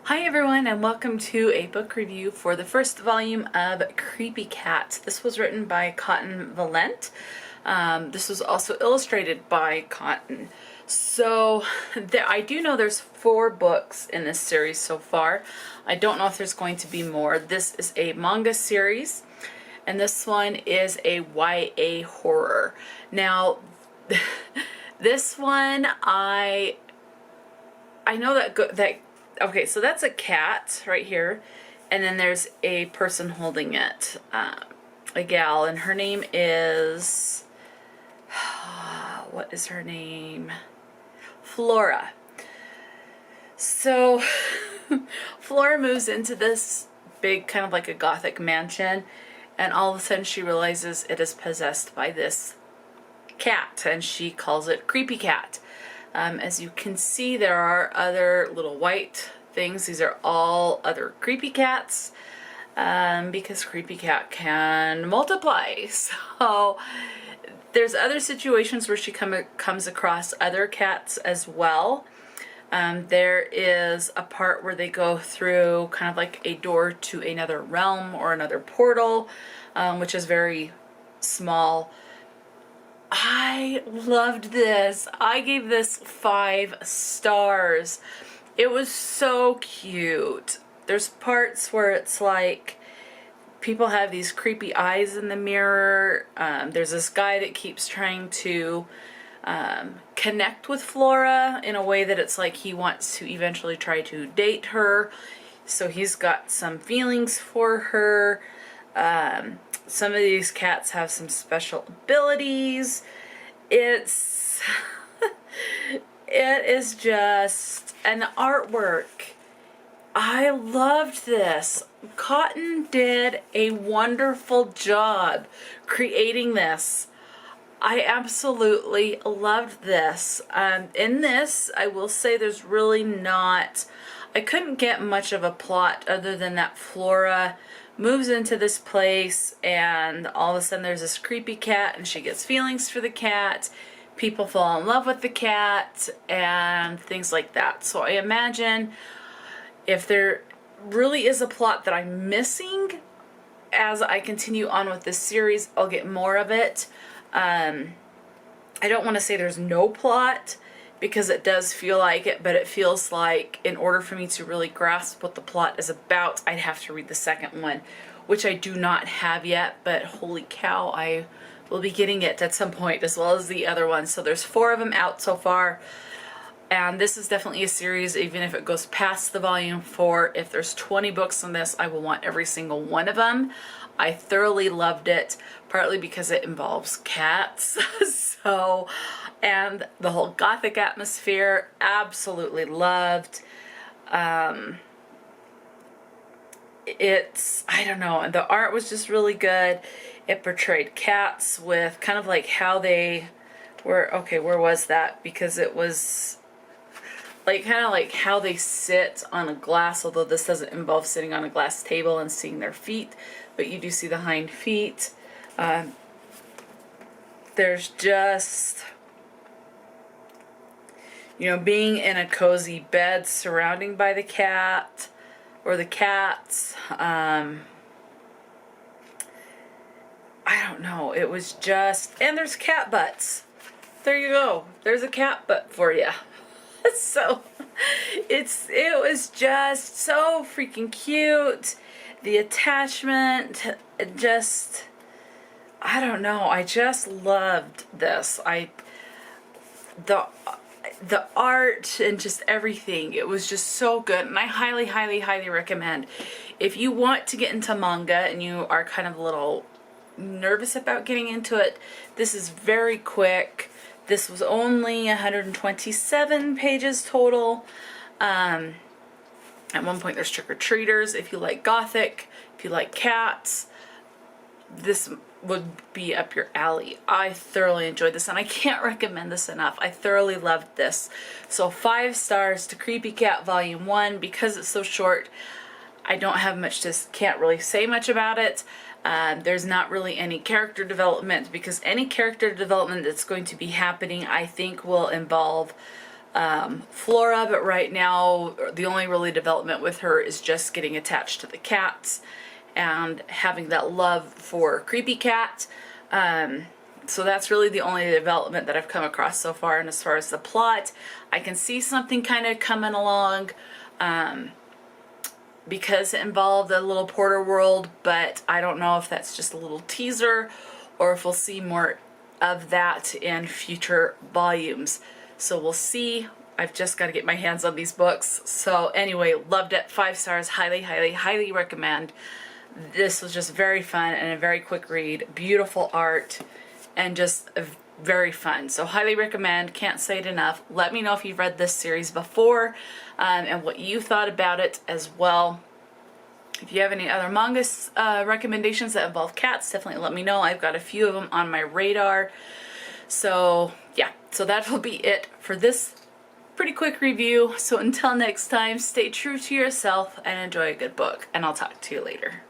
Hi everyone, and welcome to a book review for the first volume of Creepy Cat. This was written by Cotton Valent. This was also illustrated by Cotton. So I do know there's 4 books in this series so far. I don't know if there's going to be more. This is a manga series, and this one is a YA horror. Now, this one I know that okay, so that's a cat right here, and then there's a person holding it, a gal, and her name is, what is her name? Flora. So, Flora moves into this big, kind of like a gothic mansion, and all of a sudden she realizes it is possessed by this cat, and she calls it Creepy Cat. As you can see, there are other little white things. These are all other creepy cats, because Creepy Cat can multiply. So there's other situations where she comes across other cats as well. There is a part where they go through kind of like a door to another realm or another portal, which is very small. I loved this. I gave this 5 stars. It was so cute. There's parts where it's like people have these creepy eyes in the mirror. There's this guy that keeps trying to connect with Flora in a way that it's like he wants to eventually try to date her. So he's got some feelings for her. Some of these cats have some special abilities. It is just, and the artwork, I loved this. Cotton did a wonderful job creating this. I absolutely loved this. In this, I will say there's really not, I couldn't get much of a plot other than that Flora moves into this place and all of a sudden there's this creepy cat and she gets feelings for the cat. People fall in love with the cat and things like that. So I imagine if there really is a plot that I'm missing as I continue on with this series, I'll get more of it. I don't want to say there's no plot, because it does feel like it, but it feels like in order for me to really grasp what the plot is about, I'd have to read the second one, which I do not have yet, but holy cow, I will be getting it at some point, as well as the other ones. So there's 4 of them out so far, and this is definitely a series, even if it goes past the volume 4, if there's 20 books on this, I will want every single one of them. I thoroughly loved it, partly because it involves cats, so, and the whole gothic atmosphere, absolutely loved. It's, I don't know, the art was just really good. It portrayed cats with kind of like how they were, okay, where was that? Because it was like kind of like how they sit on a glass, although this doesn't involve sitting on a glass table and seeing their feet, but you do see the hind feet. There's just, you know, being in a cozy bed surrounding by the cat or the cats. I don't know. It was just, and there's cat butts. There you go. There's a cat butt for you. So it was just so freaking cute. The attachment, just, I don't know, I just loved this. The art and just everything, it was just so good, and I highly, highly, highly recommend. If you want to get into manga and you are kind of a little nervous about getting into it, this is very quick. This was only 127 pages total. At one point there's trick-or-treaters. If you like gothic, if you like cats, this would be up your alley. I thoroughly enjoyed this, and I can't recommend this enough. I thoroughly loved this. So 5 stars to Creepy Cat Volume 1. Because it's so short, I don't have much to, can't really say much about it. There's not really any character development, because any character development that's going to be happening, I think, will involve Flora, but right now the only really development with her is just getting attached to the cats and having that love for Creepy Cat. So that's really the only development that I've come across so far. And as far as the plot, I can see something kind of coming along because it involved a little Porter world, but I don't know if that's just a little teaser or if we'll see more of that in future volumes. So we'll see. I've just got to get my hands on these books. So anyway, loved it. 5 stars. Highly, highly, highly recommend. This was just very fun and a very quick read. Beautiful art and just very fun. So highly recommend. Can't say it enough. Let me know if you've read this series before and what you thought about it as well. If you have any other manga recommendations that involve cats, definitely let me know. I've got a few of them on my radar. So yeah, so that will be it for this pretty quick review. So until next time, stay true to yourself and enjoy a good book. And I'll talk to you later.